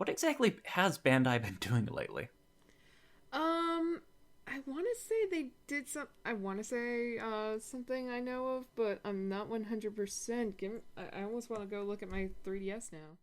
What exactly has Bandai been doing lately? I want to say they did some. I want to say something I know of, but I'm not 100%. I almost want to go look at my 3DS now.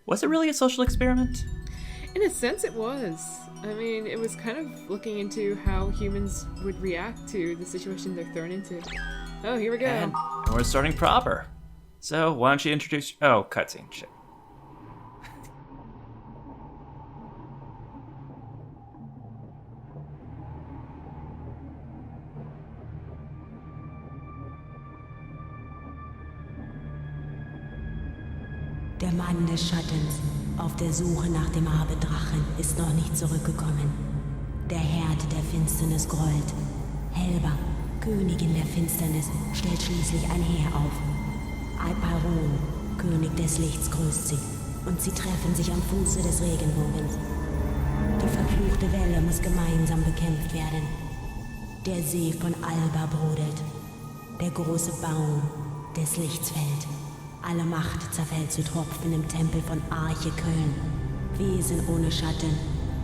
Was it really a social experiment? In a sense, it was. I mean, it was kind of looking into how humans would react to the situation they're thrown into. Oh, here we go. And we're starting proper. So, why don't you introduce... Oh, cutscene. Shit. Der Mann des Schattens, auf der Suche nach dem Abendrachen, ist noch nicht zurückgekommen. Der Herd der Finsternis grollt. Helba, Königin der Finsternis, stellt schließlich ein Heer auf. Alparon, König des Lichts, grüßt sie. Und sie treffen sich am Fuße des Regenbogens. Die verfluchte Welle muss gemeinsam bekämpft werden. Der See von Alba brodelt. Der große Baum des Lichts fällt. Alle Macht zerfällt zu Tropfen im Tempel von Arche Köln. Wesen ohne Schatten,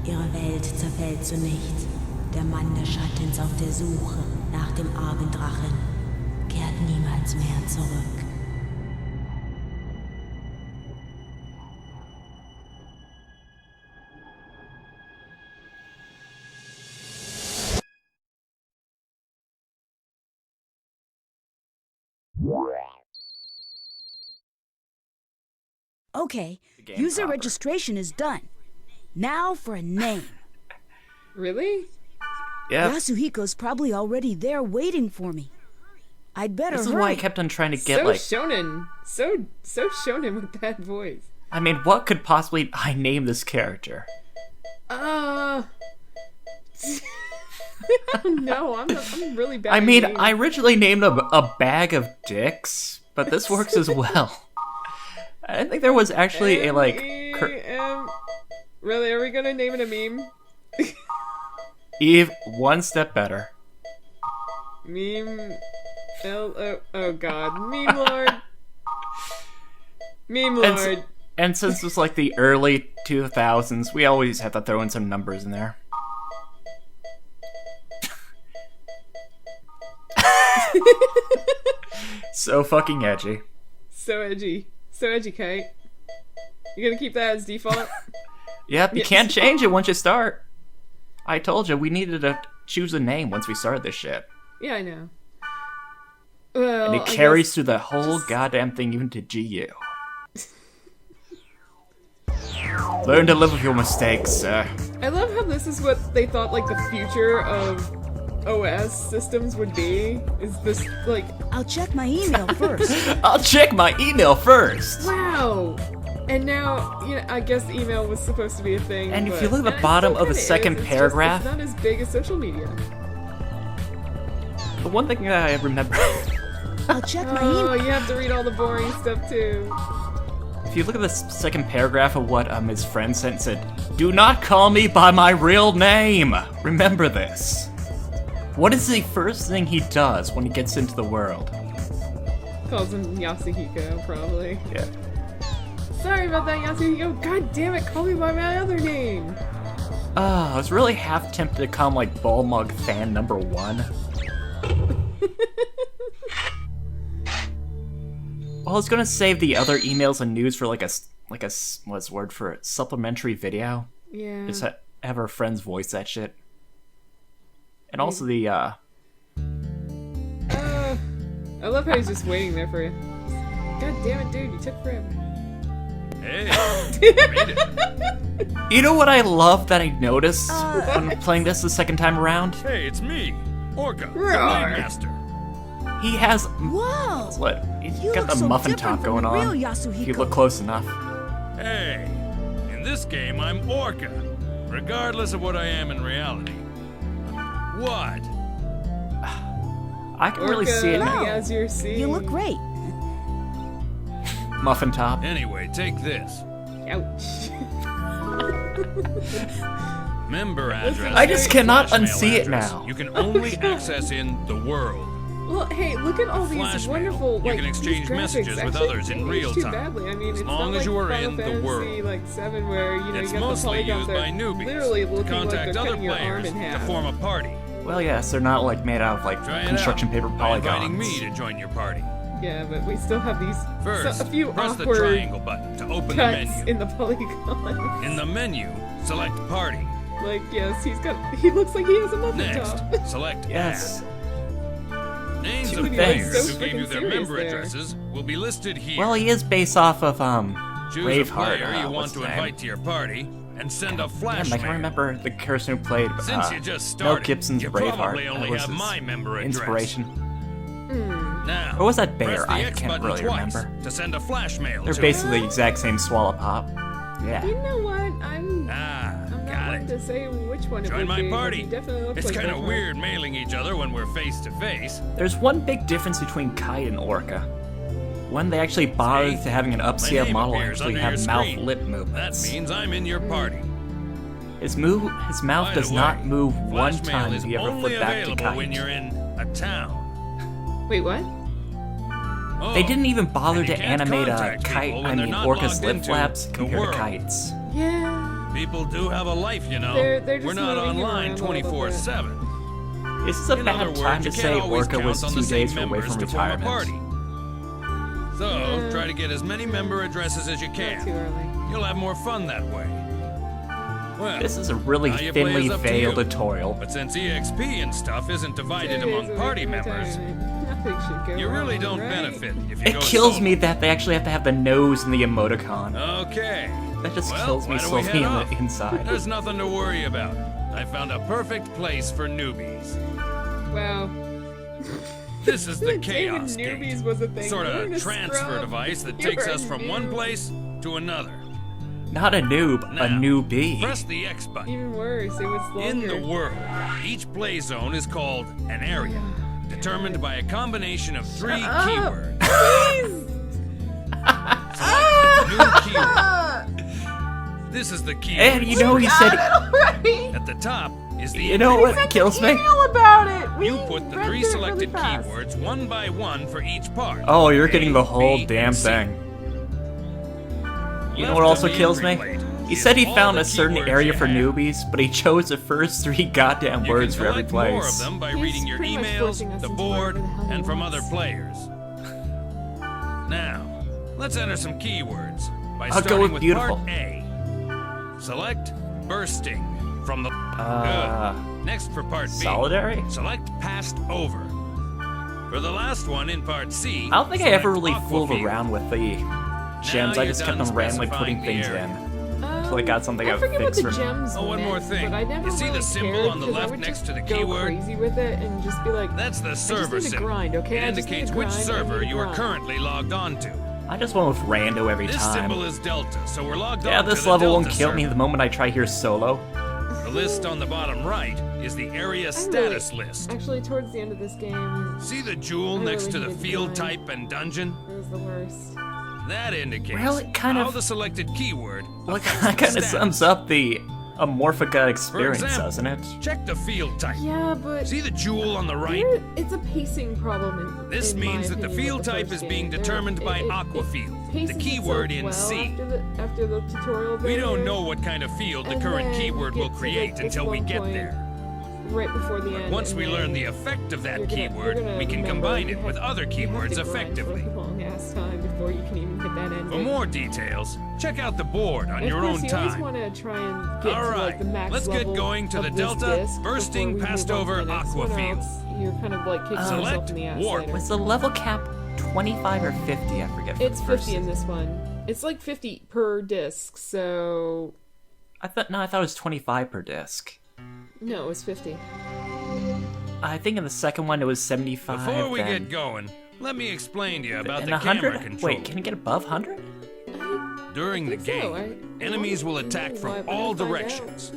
ihre Welt zerfällt zu nichts. Der Mann des Schattens auf der Suche nach dem Abenddrachen kehrt niemals mehr zurück. Okay, user proper. registration is done. Now for a name. Really? Yeah, Yasuhiko's probably already there waiting for me. I'd better this hurry. is why I kept on trying to get, So like... shonen. So shonen with that voice. I mean, what could possibly I name this character? I don't know. I'm really bad. I at mean, names. I originally named him a bag of dicks, but this works as well. I didn't think there was actually a, like... Really, are we gonna name it a meme? Eve, one step better. Meme. Oh god. Meme Lord. Meme And, Lord. and since it's like the early 2000s, we always have to throw in some numbers in there. So fucking edgy. So edgy. So edgy, Kite. You gonna keep that as default? Yep, you Yes. can't change it once you start. I told you, we needed to choose a name once we started this shit. Yeah, I know. Well, And it I carries guess- through the whole goddamn thing, even to GU. Learn to live with your mistakes, sir. I love how this is what they thought like the future of OS systems would be. Is this like, I'll check my email first. I'll check my email first. wow? And now, I guess email was supposed to be a thing. And if but- you look at the and it bottom still of the kinda second is, it's paragraph- just, it's not as big as social media. The one thing that I remember... I'll check my Oh, email. you have to read all the boring stuff too. If you look at the second paragraph of what his friend sent, it said, "Do not call me by my real name. Remember this." What is the first thing he does when he gets into the world? Calls him Yasuhiko, probably. Yeah. Sorry about that, Yasuhiko. God damn it, call me by my other name. I was really half tempted to call him like Ballmug fan number 1. Well, I was gonna save the other emails and news for like a what's the word for it? Supplementary video. Yeah. Just have our friends voice that shit. And also the I love how he's just waiting there for you. God damn it, dude, you took forever. Hey, made it. You know what I love that I noticed when playing this the second time around? Hey, it's me, Orca, the Roar. Blade Master. He has Whoa! what? He's You got look the so muffin different top from going the on. real If you Yasuhiko. look close enough. Hey, in this game I'm Orca, regardless of what I am in reality. What? I can really see it now. As you're seeing. You look great. Muffin top. Anyway, take this. Ouch. Member address. I just cannot Flashmail unsee it address. now. You can only access in the world. Well, hey, look at all these Flashmail. wonderful, You like, can exchange these graphics. messages with Actually, others in they real aged too time. badly. I mean, As it's long not as you are like in the Final world. Fantasy, like 7 where, you know, It's you got the mostly polygons used there, by newbies literally to looking like contact they're other cutting your arm players in half. to form a party. Well, yes, they're not like made out of like Try it construction out paper by inviting polygons. me to join your party. Yeah, but we still have these First, a few press the awkward triangle button to open the cuts menu. in the polygon. In the menu, select Party. Like, yes, he looks like he has a muffin Next, top. select Yes. Add. Names Two of things. players So who gave you freaking their serious member there. addresses will be listed here. Well, he is based off of Choose a Braveheart. player you want what's to his name? invite to your party and send a flash Damn, I can mail. remember the person who played Since you just Mel started, Gibson's you Braveheart. probably That only was have his my member address. inspiration. Now, Or was that press Bear? the I X can't button really twice remember. to send a flash mail They're to basically the exact same Swallow Pop. Yeah. You know what? I'm Ah, not got one it. to say which one it Join would my be, but party. he definitely looks It's like kind of Braveheart. weird mailing each other when we're face to face. There's one big difference between Kite and Orca. When they actually bothered See? to having an My upscale name model appears actually under your have mouth screen. lip That movements. means I'm in your party. His mouth By does the not way, move one flash time mail if is you ever only flip back to available Kite. when you're in a town. Wait, what? Oh, They didn't even bother and you to can't animate contact Kite, people when they're not Orca's logged lip into flaps the compared to world. Kite's. Yeah. People do have a life, you know. They're just We're not moving you online around a little bit. 24/7. This is a In other bad words, time you to can't say always Orca was count on 2 the same days away members from to form a party. retirement. So, try to get as many member addresses as you Not too can. early. You'll have more fun that way. Well, This is a really how you play thinly is up to veiled you. tutorial. But since EXP and stuff isn't divided 2 days among away party from members, retirement. Nothing should go you really wrong, don't right? benefit if you It go kills solo. me that they actually have to have the nose and the emoticon. Okay. That just Well, kills me why don't we slowly head on off? the inside. There's nothing to worry about. I found a perfect place for newbies. Wow. This is the David Chaos Newbies Gate. was a thing. Sort We're of gonna transfer scrub. device that You're takes a us from one noob. place to another. Not a noob, a Now, newbie. Press the X button. Even worse, it was longer. In the world, each play zone is called an area, determined by a combination of 3 keywords. New keyword. This is the keyword. And you know he said, At the top is the you know what kills me? about it. You put the 3 selected keywords one by one for each part. Oh, you're getting the whole B, and damn C. thing. You know Left what of also the kills me? entry plate He is said he all found the a certain keywords area you for have. newbies, but he chose the first 3 goddamn You words can for every collect more of place. them by He's reading your pretty much emails, forcing us the into board, whatever the hell he and from other wants. players. Now, let's enter some keywords by I'll go starting with with beautiful. part A. Select bursting from the Good. Next for part B. Solidary? Select passed over. For the last one in part C, I don't think I ever really select fooled aquafield. around with the gems. I you're just kept done on randomly specifying putting the things area. in. Until I got something I I forget what fixed the for me. gems Oh, one meant, more thing. But I never You see the really symbol cared, on the 'cause I left would next just to the go keyword? crazy with it and just be like, That's the server need to symbol. grind, okay? It I just need to indicates which grind, I server need to you are grind. currently logged on to. I just went with rando every This time. symbol is Delta, so we're logged Yeah, on to this the level won't Delta kill me server. the moment I try here solo. The list on the bottom right is the area status list. Actually, towards the end of this game, See the jewel I next really to the hated field grind. type and dungeon? it was the worst. That indicates Well, it kind how of- the selected keyword. Well, affects that the kind of stats. sums up the Amorphica experience, example, doesn't it? Check the field type. Yeah, but See the jewel on the right? it's a pacing problem. This in my means that the opinion, field with the type first is being game. determined by It Aquafield, the paces keyword in itself well C. After the tutorial. We don't there, know what kind of field the and current then keyword you will get to create this until we one get point there. Right before the end. Once and we learn then the effect of that you're gonna- keyword, you're gonna we can remember combine you it with have- other you have keywords to grind effectively. For a long ass time before you can even hit that end. For more details, check out the board on your own You always time. want to try and get All to like right, the max let's get level going to of the this Delta, disc bursting before we past move on to over the next one, or Aquafield. else You're kind of like kicking yourself Select in the ass warp. later. Was the level cap 25 or 50? I forget. For It's the first 50 in season. this one. It's like 50 per disc, so I thought it was 25 per disc. no, it was 50. I think in the second one it was 75. Before we then, get going, let me explain to you about and the camera 100. control. Wait, can you get above 100? During the think so. game, enemies will attack Why- from why all find out? directions.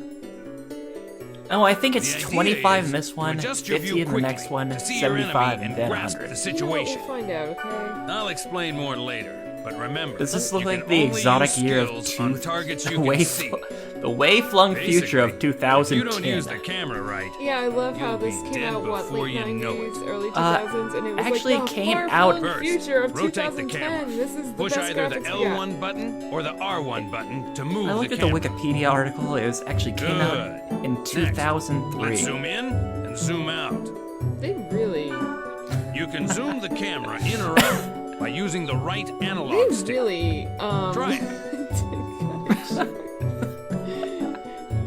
Oh, I think it's The idea 25 in is this to one, adjust your 50 view in the quickly next one, to see your enemy 75, and and then grasp 100. the situation. We'll find out, okay? I'll explain more later, but remember, Does this look you like can the only exotic use year of skills on targets you way can see. the way-flung future of Basically, 2010? If you don't use the camera right, Yeah, I love how You'll this be came dead out, what, before late you know 90s, it. early 2000s, and it was actually like the came far-flung out- First, future of rotate the 2010. camera. This is the push best either the graphics we got. L1 button or the R1 button to move I looked the at the camera. Wikipedia article. It was actually came out Good. in Next, 2003. let's zoom in and zoom out. They really, You can zoom the camera in or out by using the right they analog stick. really, Try it.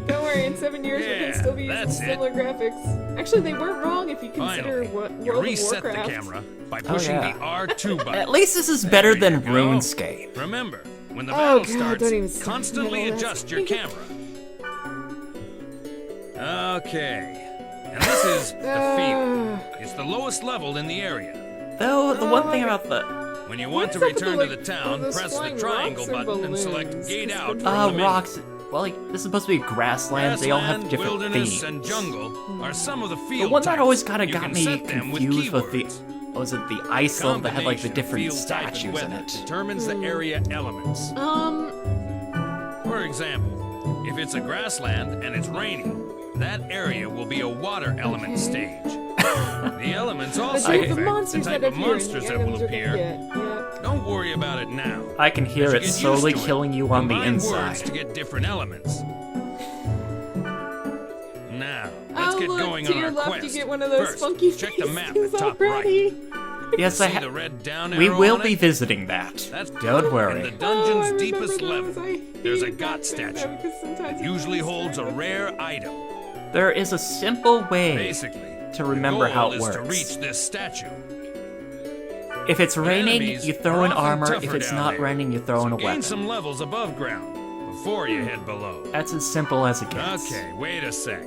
Don't worry, in 7 years we Yeah, can still be using that's it. similar graphics. Actually, they weren't wrong if you consider Finally, what you World of reset the Warcraft. camera by pushing yeah. the R2 button. At least this is better There than you go. RuneScape. Remember, when the Oh, battle God, starts, don't even say constantly that. adjust your camera. Okay. And this is the field. It's the lowest level in the area. Though the one thing about the When you What want to is up with return the, to the like, town, those press the flying triangle rocks and button and select balloons? Gate It's Out the from the menu. rocks. Well, like this is supposed to be grassland. They all have Grassland, different wilderness, themes. and jungle are some of the The field one that types. always kind of You got can me set them confused with the keywords. what was it the Iceland that had like the Combination of different field type and statues in weather it. determines the area elements. For example, if it's a grassland and it's raining, that area will be a water element stage. The elements also But affect the the monsters type that of appear, monsters that will items you're gonna appear. get. Yeah. Don't worry about it now. I can hear As you it get used slowly to it, killing you on the combine inside. words to get different elements. Now, let's Oh, get look, going to on your our left quest. you get one of those First, funky check the map things at top already. right. Yes, I See the have. red down We arrow will on be it? visiting that. That's Don't in worry. the dungeon's Oh, I deepest remember those. level. I There's a hate God that statue. because sometimes it Usually just- holds a rare item. There is a simple way Basically, to remember the how goal it is works. to reach this statue. If it's raining, enemies you throw are in often armor. If tougher it's down not there. raining, you throw in a Gain weapon. some levels above ground before you head below. That's as simple as it gets. Okay, wait a sec.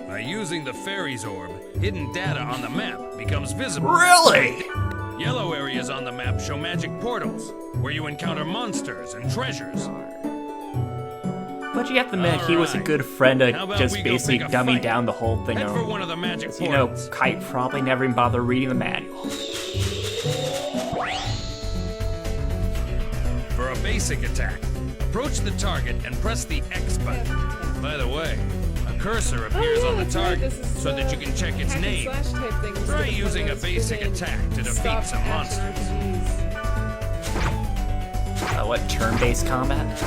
By using the fairy's orb, hidden data on the map becomes visible. Really? Yellow areas on the map show magic portals, where you encounter monsters and treasures. But you have to admit, he was a Alright. good friend to How about just we go basically pick a dummy fight? down the whole thing. Head for over. one of the magic You know, portals. Kite probably never even bothered reading the manual. For a basic attack, approach the target and press the X button. By the way, a cursor appears Oh, yeah, on the that's right. target This is, so that you can check its hack and name. slash type thing instead Try of one of using a those basic freaking attack to defeat stop some action monsters. RPGs. What, turn-based combat?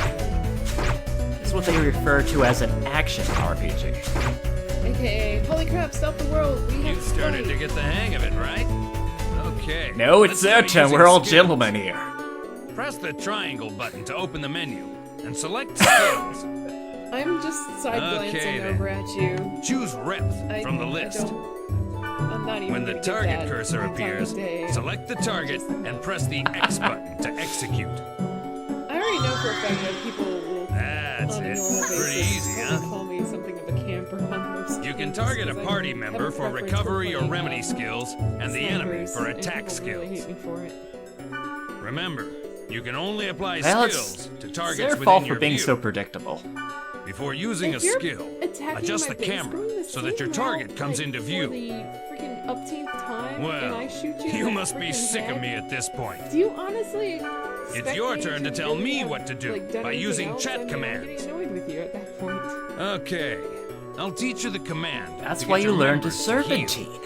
This is what they refer to as an action RPG. AKA, holy crap, stop the world. We have You started to fight. get the hang of it, right? Okay. No, it's let's their start turn. using We're all skills. gentlemen here. Press the triangle button to open the menu and select skills. I'm just side Okay, glancing then. over at you. Choose Rep from the list. I'm not even When the gonna get target that cursor time of appears, day. select the target and press the X button to execute. I already know for a fact that people will, That's on a it. normal basis, Pretty easy, huh? call me something of a camper on most You can games, target a 'cause I party have member a for preference recovery or playing, remedy skills, and the enemy snipers, for and attack people really skills. hate me for it. Remember, you can only apply Well, skills it's to It's targets their within fault for your being view. so predictable. Before using a If you're skill, attacking adjust my the base, camera bring the so that your same target route, comes like, into for view. the freaking upteenth time and Well, I shoot you? you in the must be freaking sick of head? me at this point. Do you honestly? It's your turn to tell me what to do done by anything using else? chat I mean, I'm commands. getting annoyed with you at that point. Okay, I'll teach you the command. That's to why get you your learn to members heal. serpentine.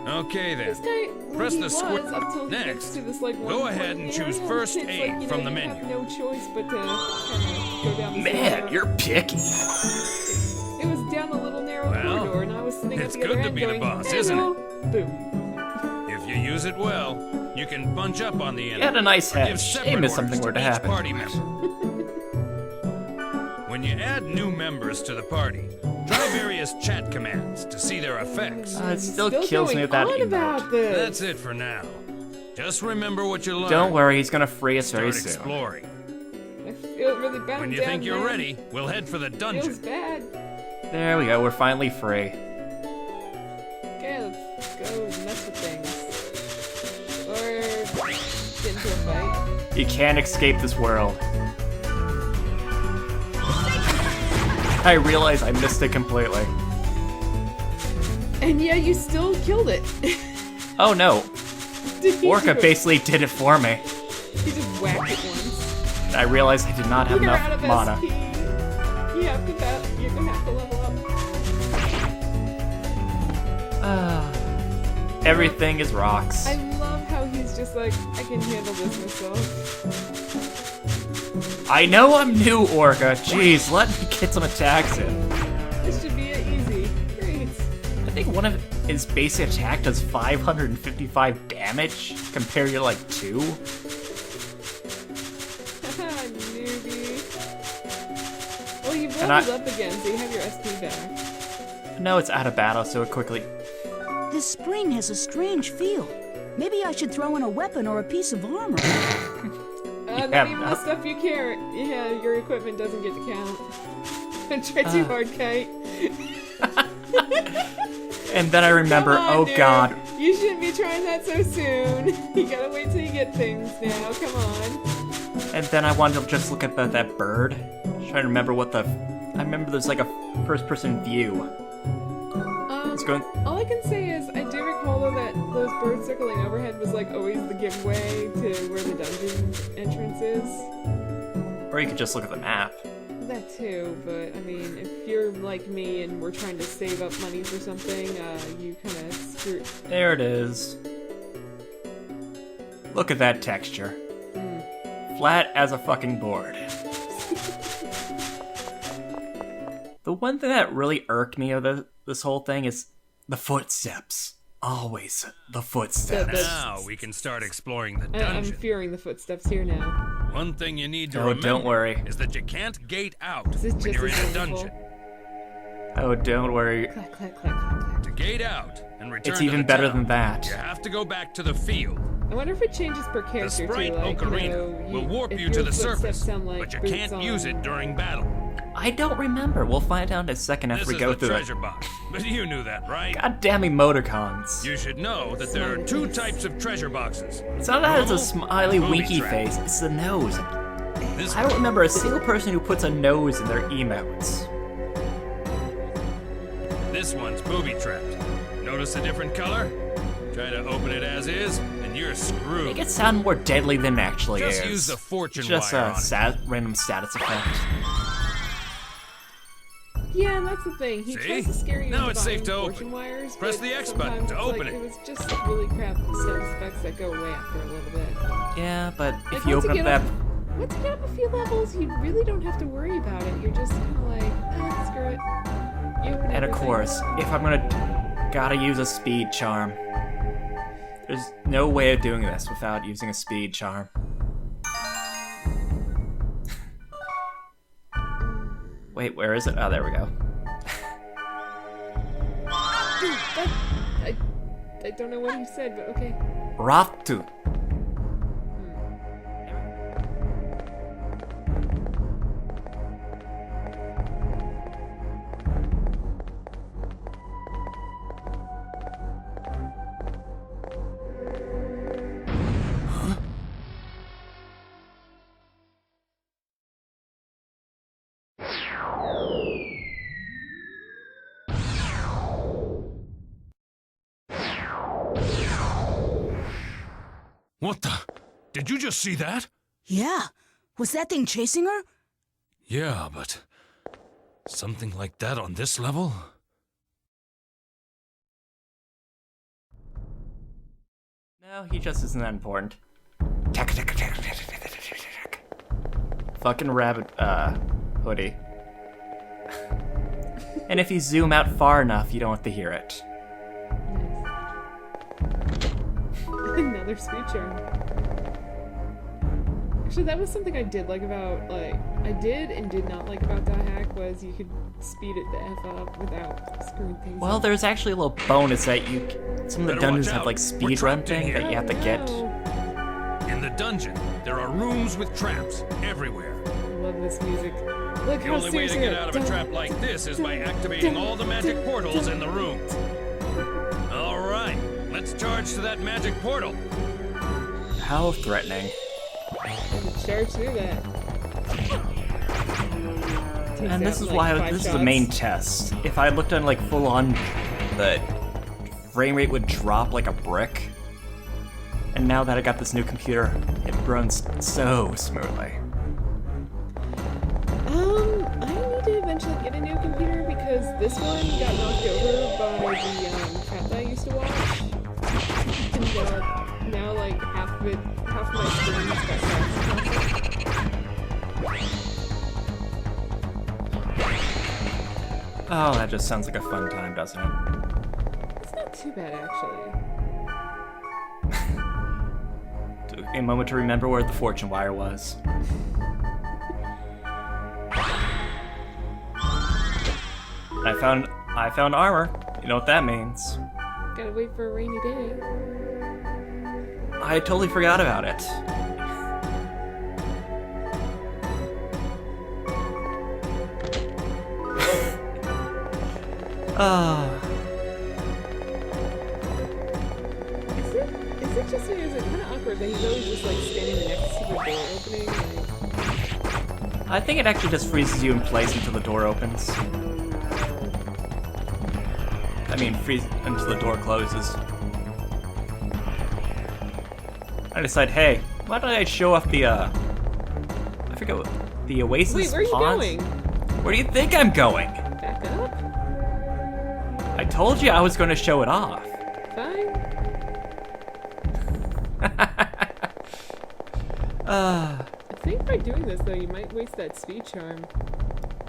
Okay This then. guy, well, Press he the was square- up till he Next, gets to this like one go point ahead in and the choose area, first it's aid like, you from know, the you menu. have no choice but to kind of go down the Man, same you're picky. It was down a little narrow Well, corridor, and I was sitting at it's the other good to end be the going, boss, "Hey, isn't it?" no." Boom. If you use it well, you can bunch up on the enemy. You had a nice or head. give separate Shame if orders something to were to each happen. Party member. When you add new members to the party, try various chat commands to see their effects. It still Still kills me going with that on emote. about this. That's it for now. Just remember what you learned. Don't worry, he's gonna free us very Start soon. exploring. I feel really bad. When you down think you're there. ready, we'll head for the Feels dungeon. bad. There we go, we're finally free. Okay, let's go mess with things. Or get into a fight. You can't escape this world. I realize I missed it completely. And yeah, you still killed it. Oh no, Did Orca basically did it for me. He just whacked it once. I realized I did not have You're out enough of mana. SP. You're gonna have to level up. Everything is rocks. I love how he's just like, I can handle this myself. I know I'm new, Orca. Jeez, let me get some attacks in. This should be easy. Great. I think one of his basic attack does 555 damage compared to like 2. Haha, newbie. Well, you've And leveled up again, so you have your SP back. No, it's out of battle, so it quickly. This spring has a strange feel. Maybe I should throw in a weapon or a piece of armor. Not Yeah, even the stuff you carry. Yeah, your equipment doesn't get to count. Don't try too hard, Kite. And then I remember, Come on, oh dude. god, You shouldn't be trying that so soon. You gotta wait till you get things now. Come on. and then I wanted to just look at that bird. Trying to remember what the. I remember there's like a first-person view. It's going. All I can say is I do recall though that those birds circling overhead was like always the giveaway to where the dungeon entrance is. Or you could just look at the map. That too, but I mean, if you're like me and we're trying to save up money for something, you kind of screw. There it is. Look at that texture. Flat as a fucking board. The one thing that really irked me of this whole thing is the footsteps. Always the footsteps. Now we can start exploring the I'm dungeon. fearing the footsteps here now. One thing you need to Oh, remember don't worry. is that you can't gate out Is this when just you're in as a wonderful? dungeon. Oh, don't worry. Clack, clack, clack, clack, clack. To gate out and return It's to even the better town, than that. you have to go back to the field. I wonder if it changes per The character Sprite too. Like, Ocarina you know, will warp if you to your the footsteps surface, sound like but you boots can't on- use it during battle. I don't remember. We'll find out in a second after This we is go the through treasure box, but you knew that, right? God damn emoticons. You should know that there are two types of treasure boxes. It's not that it's a Normal, smiley booby winky trap. face, it's the nose. This I don't remember a single person who puts a nose in their emotes. This one's booby trapped. Notice a different color? Try to open it as is, and you're screwed. Make it sound more deadly than it actually Just is. use the fortune It's just wire a on it. random status effect. Yeah, and that's the thing. He See? tries to scare you Now into it's safe buying to fortune open. wires, Press but the X button sometimes to it's open like, it. It was just really crap status effects that go away after a little bit. Yeah, but Like, if you once open get up that. once you get up a few levels, you really don't have to worry about it. You're just kind of like, screw it. You open And of everything. course, if I'm gotta use a speed charm. There's no way of doing this without using a speed charm. Wait, where is it? Oh, there we go. I don't know what he said, but okay. Ratu. What the? Did you just see that? Yeah. Was that thing chasing her? Yeah, but something like that on this level? No, he just isn't that important. Fucking rabbit, hoodie. And if you zoom out far enough, you don't have to hear it. Another speed charm. Actually, that was something I did like about, I did and did not like about that hack, was you could speed it the F up without screwing things Well, up. there's actually a little bonus that some of the Better dungeons watch have out. like We're speed run trapped in thing here. that you have to get. In the dungeon, there are rooms with traps everywhere. I love this music. Look The how only way to serious get out of a trap like this is by activating all the magic portals in the room. All right, let's charge to that magic portal. How threatening. Charge through that. Takes And this out, is why 5 this is shots. the main test. If I looked on like full on, the frame rate would drop like a brick. And now that I got this new computer, it runs so smoothly. I need to eventually get a new computer because this one got knocked over by the cat that I used to watch. And now like half of my screen's got cracks. Oh, that just sounds like a fun time, doesn't it? It's not too bad actually. Took a moment to remember where the fortune wire was. I found armor. You know what that means. Gotta wait for a rainy day. I totally forgot about it. Is it just me or is it kind of awkward that he's always just like standing next to the door opening? I think it actually just freezes you in place until the door opens. I mean, freeze until the door closes. I decide, hey, why don't I show off the, I forget what, the Oasis Wait, where are you Ponds? going? Where do you think I'm going? Back up? I told you I was going to show it off. Fine. I think by doing this though, you might waste that speed charm.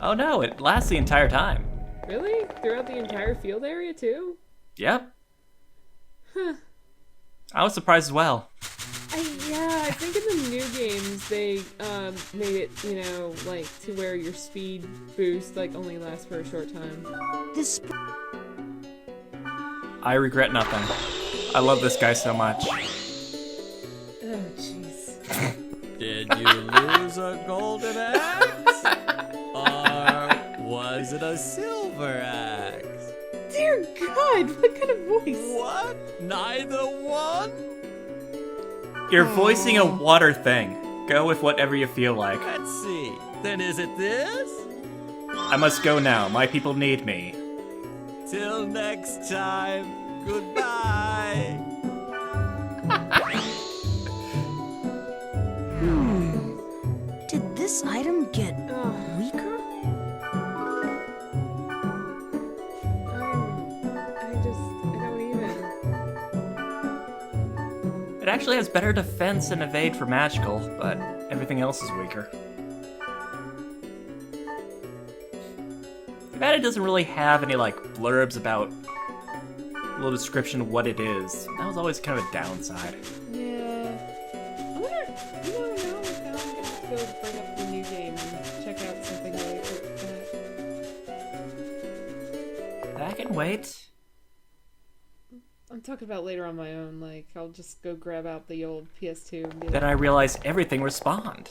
Oh no, it lasts the entire time. Really? Throughout the entire field area too? Yep. Huh. I was surprised as well. Yeah, I think in the new games they made it, you know, like to where your speed boost like only lasts for a short time. This I regret nothing. I love this guy so much. Oh jeez. Did you lose a golden axe? Or was it a silver axe? Dear God, what kind of voice? What? Neither one? You're voicing a water thing. Go with whatever you feel like. Let's see. Then is it this? I must go now. My people need me. Till next time, goodbye. Did this item get Ugh. weaker? I don't even. It actually has better defense and evade for magical, but everything else is weaker. Too bad it doesn't really have any like blurbs about a little description of what it is. That was always kind of a downside. Yeah. I wonder, you know, now I'm gonna go bring up the new game and check out something really quick. I can wait. I'm talking about later on my own, like, I'll just go grab out the old PS2 and be Then like, I realized everything respawned.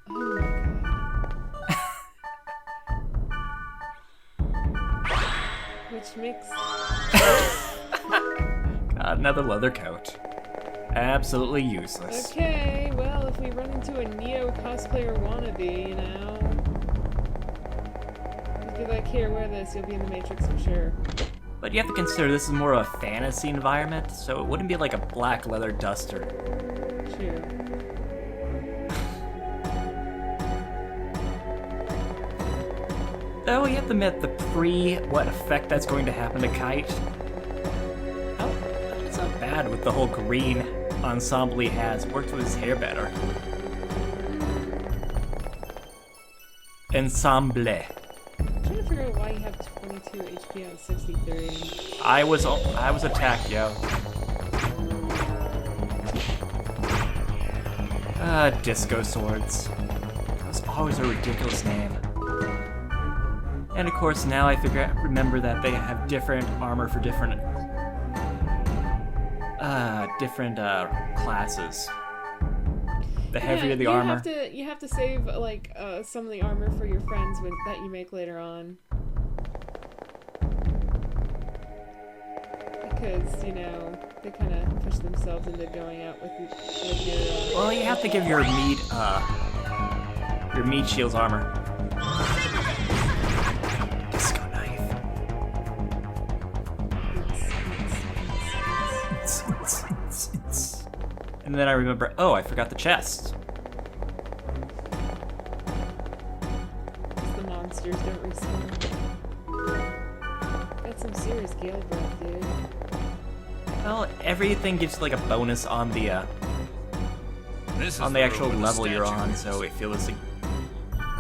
oh my god. Which makes... God, another leather coat. Absolutely useless. Okay, well, if we run into a Neo cosplayer wannabe, you know... Just be like, here, wear this, you'll be in the Matrix for sure. But you have to consider this is more of a fantasy environment, so it wouldn't be like a black leather duster. True. Though you have to admit what effect that's going to happen to Kite. Oh, it's not bad with the whole green ensemble he has. Works with his hair better. Ensemble. I'm trying to figure out why you have 22 HP on 63. I was attacked, yo. Disco Swords. That was always a ridiculous name. And of course, now I remember that they have different armor for different classes. The heavier the armor. You have to save like some of the armor for your friends that you make later on. Because, you know, they kind of push themselves into going out with your... Well, you have to give your meat shield's armor. Disco knife. And then I remember, oh, I forgot the chest. The monsters don't respawn. That's some serious gale breath, dude. Well, everything gives you like a bonus on the This is on the the actual room with level you're statue on, missing. so it feels like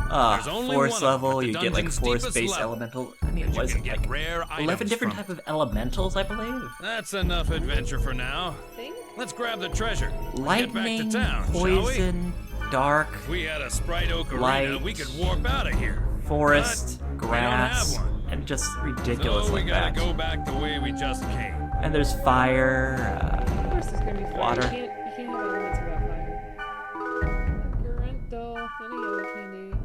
There's only forest one of them level, at the you get like dungeon's forest-based deepest level. elemental. I mean, it You was can get like rare 11 items different from type of elementals, I believe. That's enough adventure for now. Thing? Let's grab the treasure. and Lightning, get back to town, poison, dark, shall we? If we had a Sprite Oak arena, light, we could warp out of here. forest, But grass, we don't have one. and just ridiculous So we like gotta that. go back the way we just came. And there's fire. Of course there's gonna be fire. Water. You can't have elements without fire. Grunt doll and a yellow candy.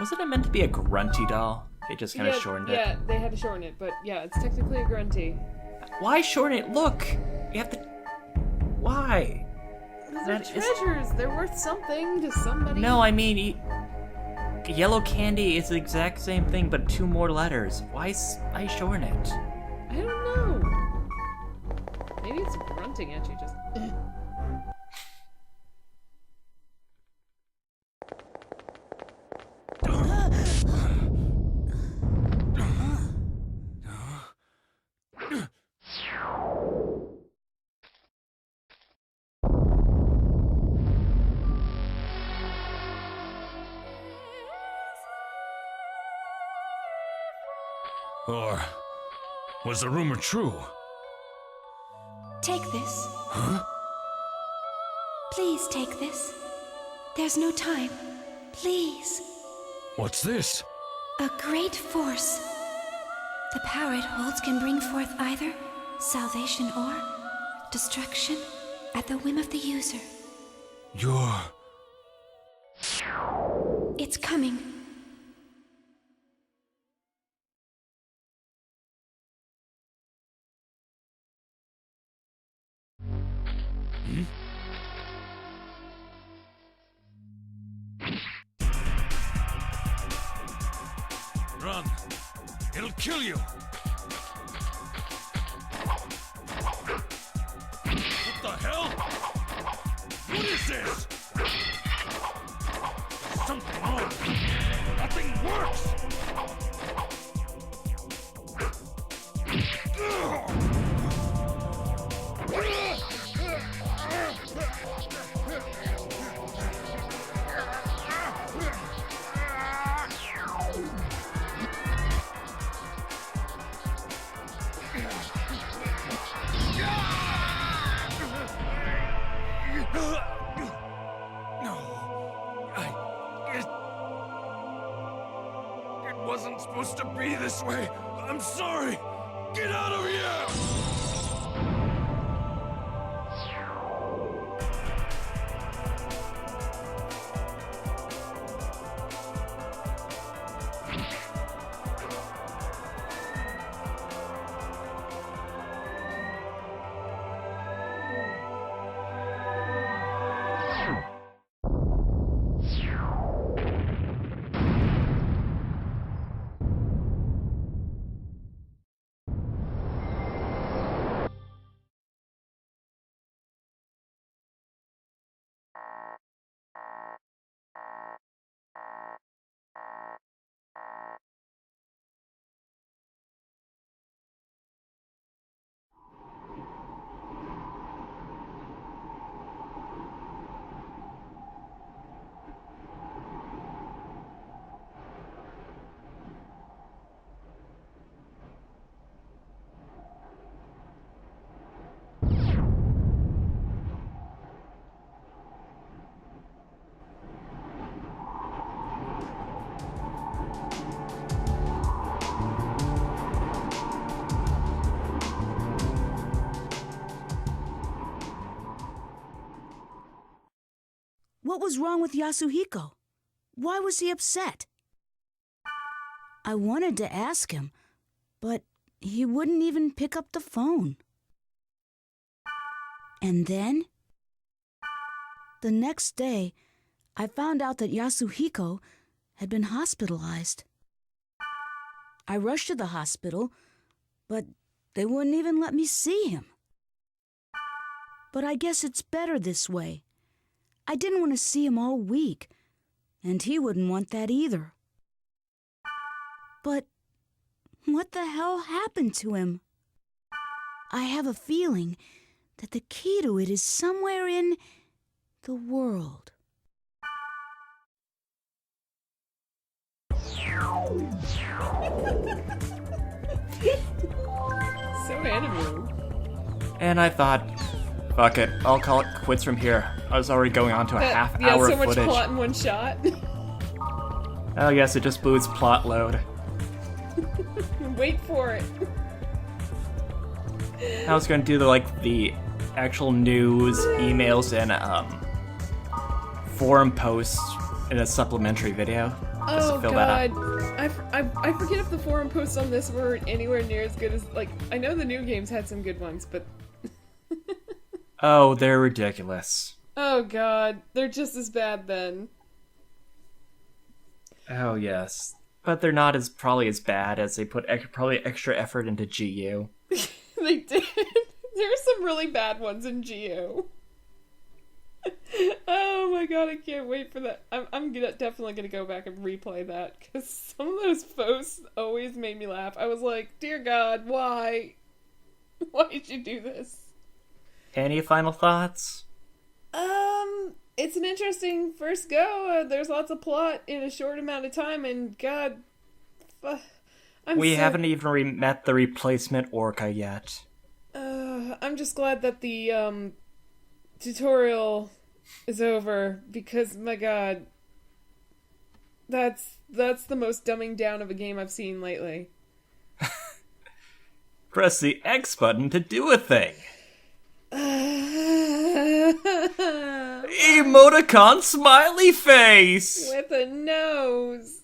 Wasn't it meant to be a grunty doll? They just kind of shortened it. Yeah, they had to shorten it, but yeah, it's technically a grunty. Why shorten it? Look, you have to. Why? Those That are is- treasures. They're worth something to somebody. No, I mean, yellow candy is the exact same thing, but 2 more letters. Why shorten it? I don't know. Maybe it's grunting at you just. Or was the rumor true? Take this. Huh? Please take this. There's no time. Please. What's this? A great force. The power it holds can bring forth either salvation or destruction at the whim of the user. You're... It's coming. Run. It'll kill you. What the hell? What is this? There's something on. Nothing works. It wasn't supposed to be this way. I'm sorry. Get out of here! What was wrong with Yasuhiko? Why was he upset? I wanted to ask him, but he wouldn't even pick up the phone. And then, the next day, I found out that Yasuhiko had been hospitalized. I rushed to the hospital, but they wouldn't even let me see him. But I guess it's better this way. I didn't want to see him all week, and he wouldn't want that either. But what the hell happened to him? I have a feeling that the key to it is somewhere in the world. So animated. And I thought, fuck it, I'll call it quits from here. I was already going on to a half hour so of much footage. plot in one shot. Oh yes, it just blew its plot load. Wait for it. I was going to do the actual news, emails, and forum posts in a supplementary video. Just to Oh fill that god, up. I forget if the forum posts on this were anywhere near as good as, like, I know the new games had some good ones, but Oh, they're ridiculous. oh god, they're just as bad then. Oh yes, but they're not probably as bad as they put probably extra effort into GU. They did. There are some really bad ones in GU. Oh my god, I can't wait for that. I'm definitely gonna go back and replay that, because some of those posts always made me laugh. I was like, dear god, why? Why did you do this? Any final thoughts? It's an interesting first go. There's lots of plot in a short amount of time, and god, We haven't even met the replacement Orca yet. I'm just glad that the tutorial is over, because my god, that's the most dumbing down of a game I've seen lately. Press the X button to do a thing. Emoticon smiley face! With a nose.